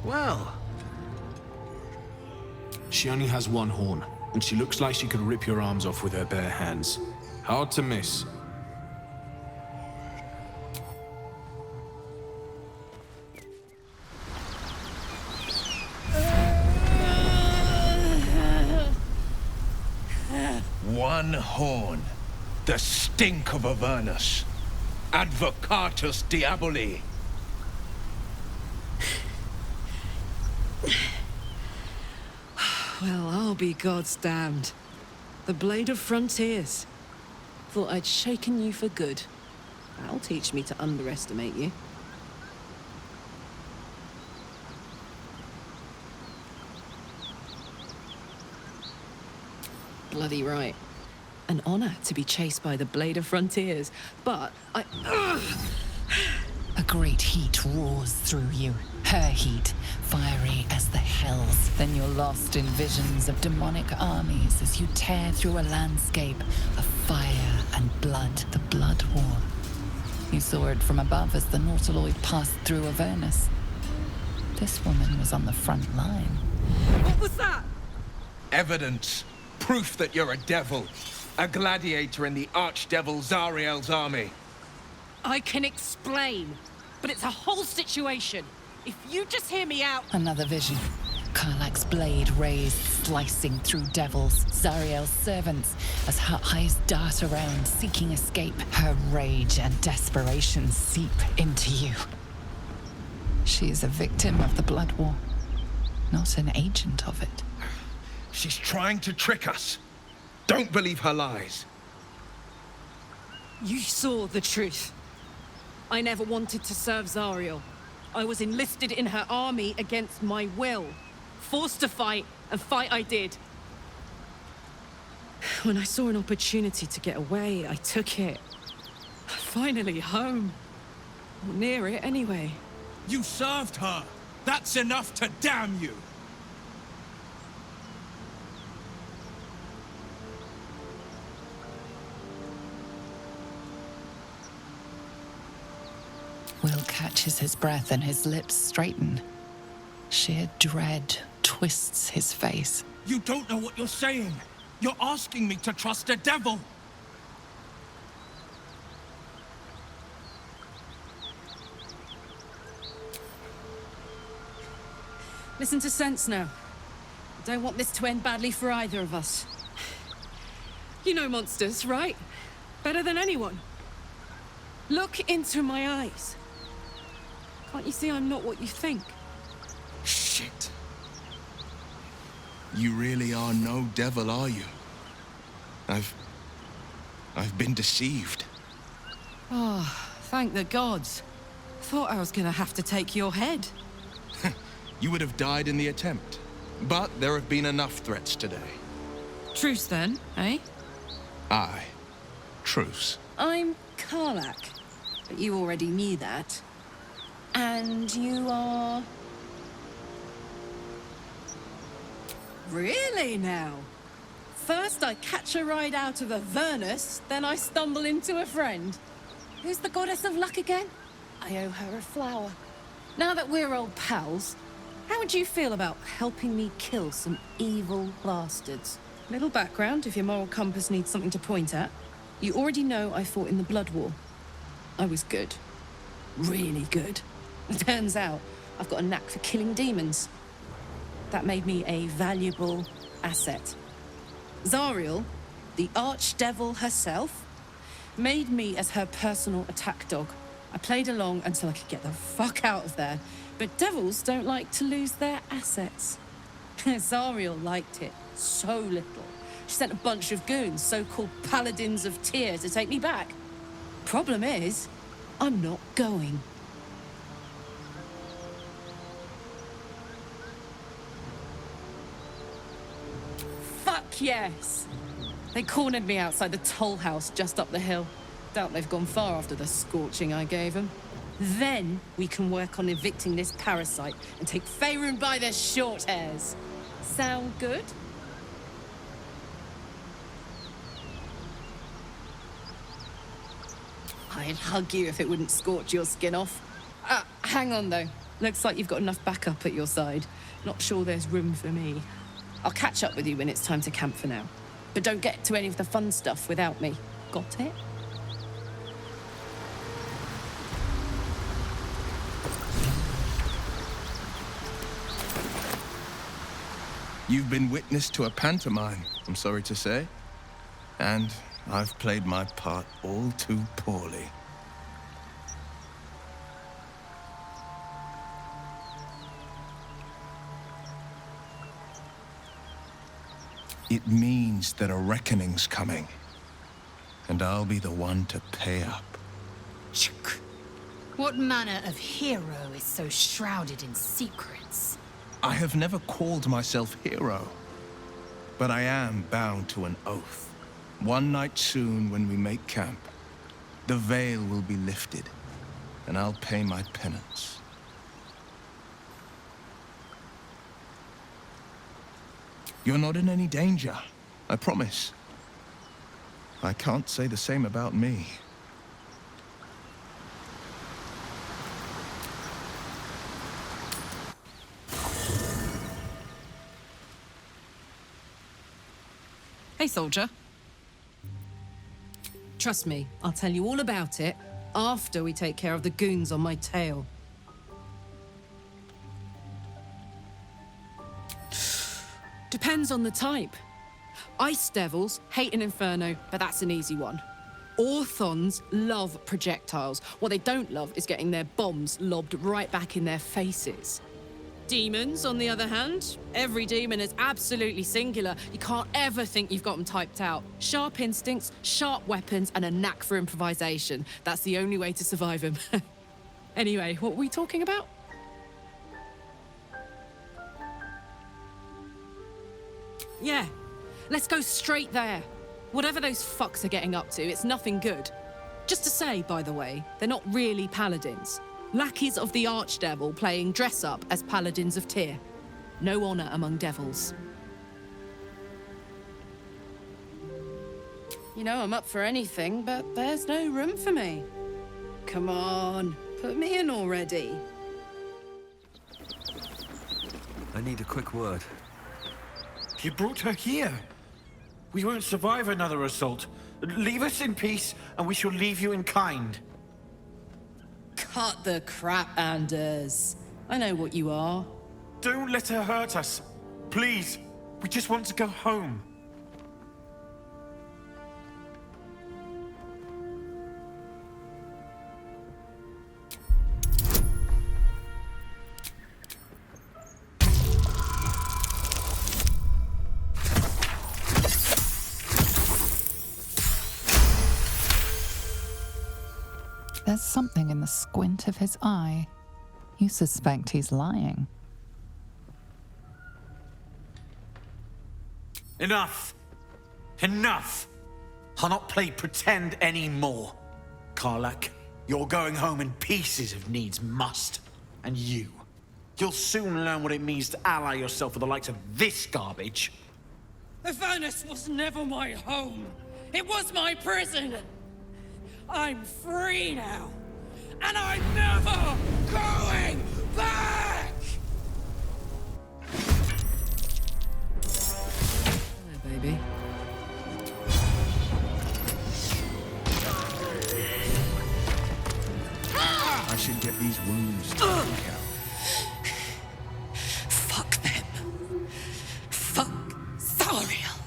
Well. She only has one horn, and she looks like she could rip your arms off with her bare hands. Hard to miss. One horn. The stink of Avernus. Advocatus Diaboli. Well, I'll be God's damned. The Blade of Frontiers. Thought I'd shaken you for good. That'll teach me to underestimate you. Bloody right. An honor to be chased by the Blade of Frontiers, but A great heat roars through you. Her heat, fiery as the hells. Then you're lost in visions of demonic armies as you tear through a landscape of fire and blood. The Blood War. You saw it from above as the Nautiloid passed through Avernus. This woman was on the front line. what was that? Evidence. Proof that you're a devil. A gladiator in the archdevil Zariel's army. I can explain, but it's a whole situation. If you just hear me out... Another vision. Karlach's blade raised, slicing through devils, Zariel's servants, as her eyes dart around, seeking escape. Her rage and desperation seep into you. She is a victim of the Blood War, not an agent of it. She's trying to trick us. Don't believe her lies. You saw the truth. I never wanted to serve Zariel. I was enlisted in her army against my will. Forced to fight, and fight I did. When I saw an opportunity to get away, I took it. Finally home. Or near it, anyway. You served her! That's enough to damn you! Will catches his breath and his lips straighten. Sheer dread twists his face. You don't know what you're saying! You're asking me to trust a devil! Listen to sense now. I don't want this to end badly for either of us. You know monsters, right? Better than anyone. Look into my eyes. Can't you see I'm not what you think? Shit. You really are no devil, are you? I've been deceived. Oh, thank the gods. Thought I was gonna have to take your head. You would have died in the attempt. But there have been enough threats today. Truce then, eh? Aye. Truce. I'm Karlach, but you already knew that. And you are... Really now? First I catch a ride out of Avernus, then I stumble into a friend. Who's the goddess of luck again? I owe her a flower. Now that we're old pals, how would you feel about helping me kill some evil bastards? Little background if your moral compass needs something to point at. You already know I fought in the Blood War. I was good. Really good. Turns out, I've got a knack for killing demons. That made me a valuable asset. Zariel, the archdevil herself, made me as her personal attack dog. I played along until I could get the fuck out of there. But devils don't like to lose their assets. Zariel liked it so little. She sent a bunch of goons, so-called paladins of Tyr, to take me back. Problem is, I'm not going. Fuck yes! They cornered me outside the toll house just up the hill. Doubt they've gone far after the scorching I gave them. Then we can work on evicting this parasite and take Faerun by the short hairs. Sound good? I'd hug you if it wouldn't scorch your skin off. Hang on though. Looks like you've got enough backup at your side. Not sure there's room for me. I'll catch up with you when it's time to camp for now. But don't get to any of the fun stuff without me. Got it? You've been witness to a pantomime, I'm sorry to say. And I've played my part all too poorly. It means that a reckoning's coming. And I'll be the one to pay up. Chuk. What manner of hero is so shrouded in secrets? I have never called myself hero. But I am bound to an oath. One night soon, when we make camp, the veil will be lifted, and I'll pay my penance. You're not in any danger, I promise. I can't say the same about me. Hey, soldier. Trust me, I'll tell you all about it after we take care of the goons on my tail. Depends on the type. Ice devils hate an inferno, but that's an easy one. Orthons love projectiles. What they don't love is getting their bombs lobbed right back in their faces. Demons, on the other hand, every demon is absolutely singular. You can't ever think you've got them typed out. Sharp instincts, sharp weapons, and a knack for improvisation. That's the only way to survive them. Anyway, what were we talking about? Yeah, let's go straight there. Whatever those fucks are getting up to, it's nothing good. Just to say, by the way, they're not really paladins. Lackeys of the Archdevil playing dress-up as paladins of Tyr. No honor among devils. You know, I'm up for anything, but there's no room for me. Come on, put me in already. I need a quick word. You brought her here. We won't survive another assault. Leave us in peace, and we shall leave you in kind. Cut the crap, Anders. I know what you are. Don't let her hurt us. Please. We just want to go home. There's something in the squint of his eye. You suspect he's lying. Enough! Enough! I'll not play pretend anymore. Karlach, you're going home in pieces if needs must. And you'll soon learn what it means to ally yourself with the likes of this garbage. Avernus was never my home. It was my prison. I'm free now, and I'm never going back! Hello, baby. I should get these wounds taken care of. Fuck them. Fuck Zariel.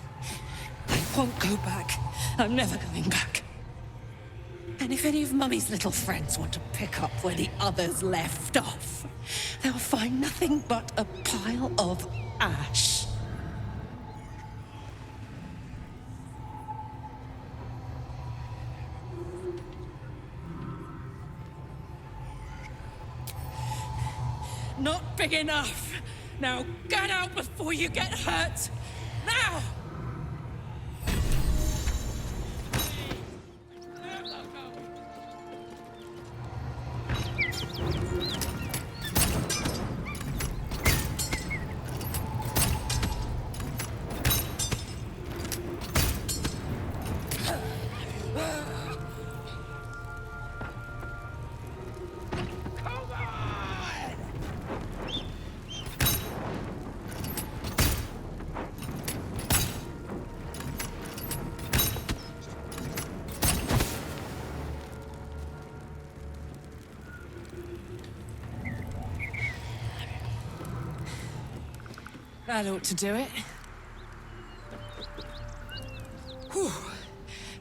I won't go back. I'm never going back. And if any of Mummy's little friends want to pick up where the others left off, they'll find nothing but a pile of ash. Not big enough. Now get out before you get hurt. Now! That ought to do it. Whew.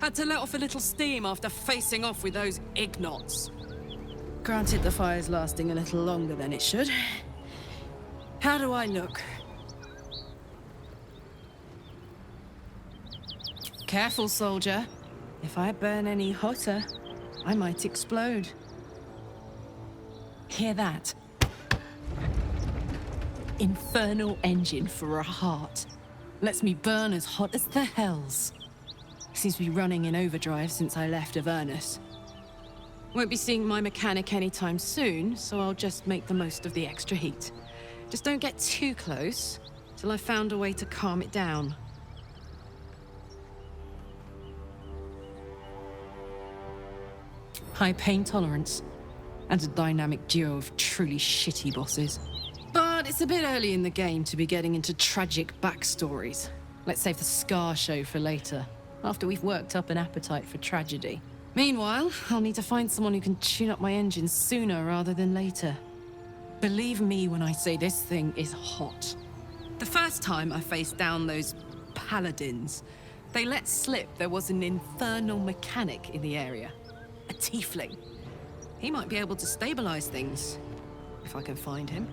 Had to let off a little steam after facing off with those ignots. Granted, the fire's lasting a little longer than it should. How do I look? Careful, soldier. If I burn any hotter, I might explode. Hear that? Infernal engine for a heart. Lets me burn as hot as the hells. Seems to be running in overdrive since I left Avernus. Won't be seeing my mechanic anytime soon, so I'll just make the most of the extra heat. Just don't get too close, till I've found a way to calm it down. High pain tolerance, and a dynamic duo of truly shitty bosses. But it's a bit early in the game to be getting into tragic backstories. Let's save the Scar show for later, after we've worked up an appetite for tragedy. Meanwhile, I'll need to find someone who can tune up my engine sooner rather than later. Believe me when I say this thing is hot. The first time I faced down those paladins, they let slip there was an infernal mechanic in the area. A tiefling. He might be able to stabilize things, if I can find him.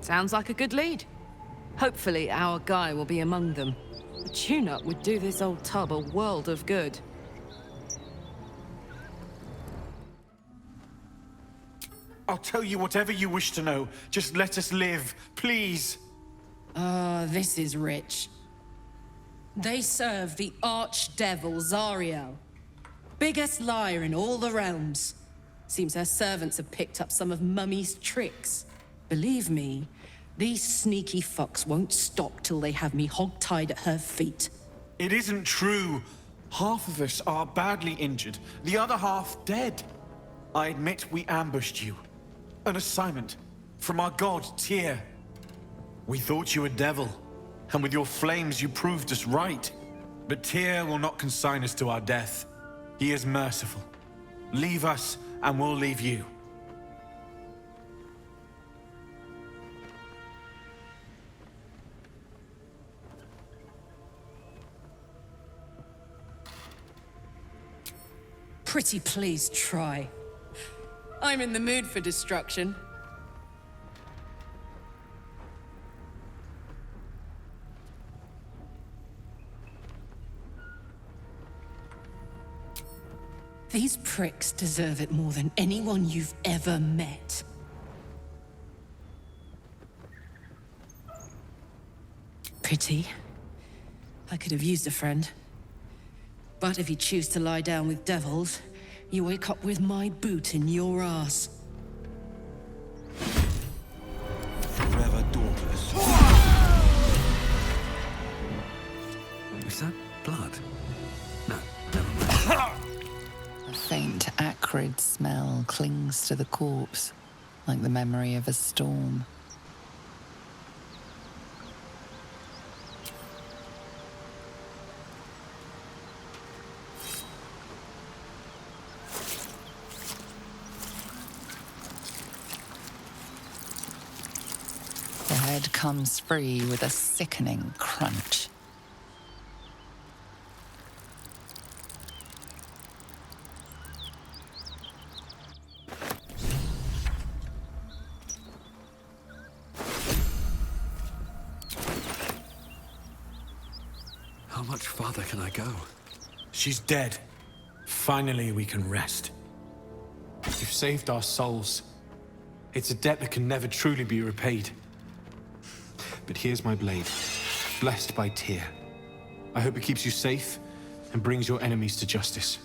Sounds like a good lead. Hopefully our guy will be among them. A tune-up would do this old tub a world of good. I'll tell you whatever you wish to know. Just let us live, please. This is rich. They serve the archdevil Zariel. Biggest liar in all the realms. Seems her servants have picked up some of Mummy's tricks. Believe me, these sneaky fucks won't stop till they have me hog-tied at her feet. It isn't true. Half of us are badly injured, the other half dead. I admit we ambushed you. An assignment from our god, Tyr. We thought you a devil, and with your flames you proved us right. But Tyr will not consign us to our death. He is merciful. Leave us, and we'll leave you. Pretty please try. I'm in the mood for destruction. These pricks deserve it more than anyone you've ever met. Pity. I could have used a friend. But if you choose to lie down with devils, you wake up with my boot in your ass. Forever dauntless. Is that blood? No, never mind. A faint, acrid smell clings to the corpse, like the memory of a storm. The head comes free with a sickening crunch. How much farther can I go? She's dead. Finally, we can rest. You've saved our souls. It's a debt that can never truly be repaid. But here's my blade, blessed by Tyr. I hope it keeps you safe and brings your enemies to justice.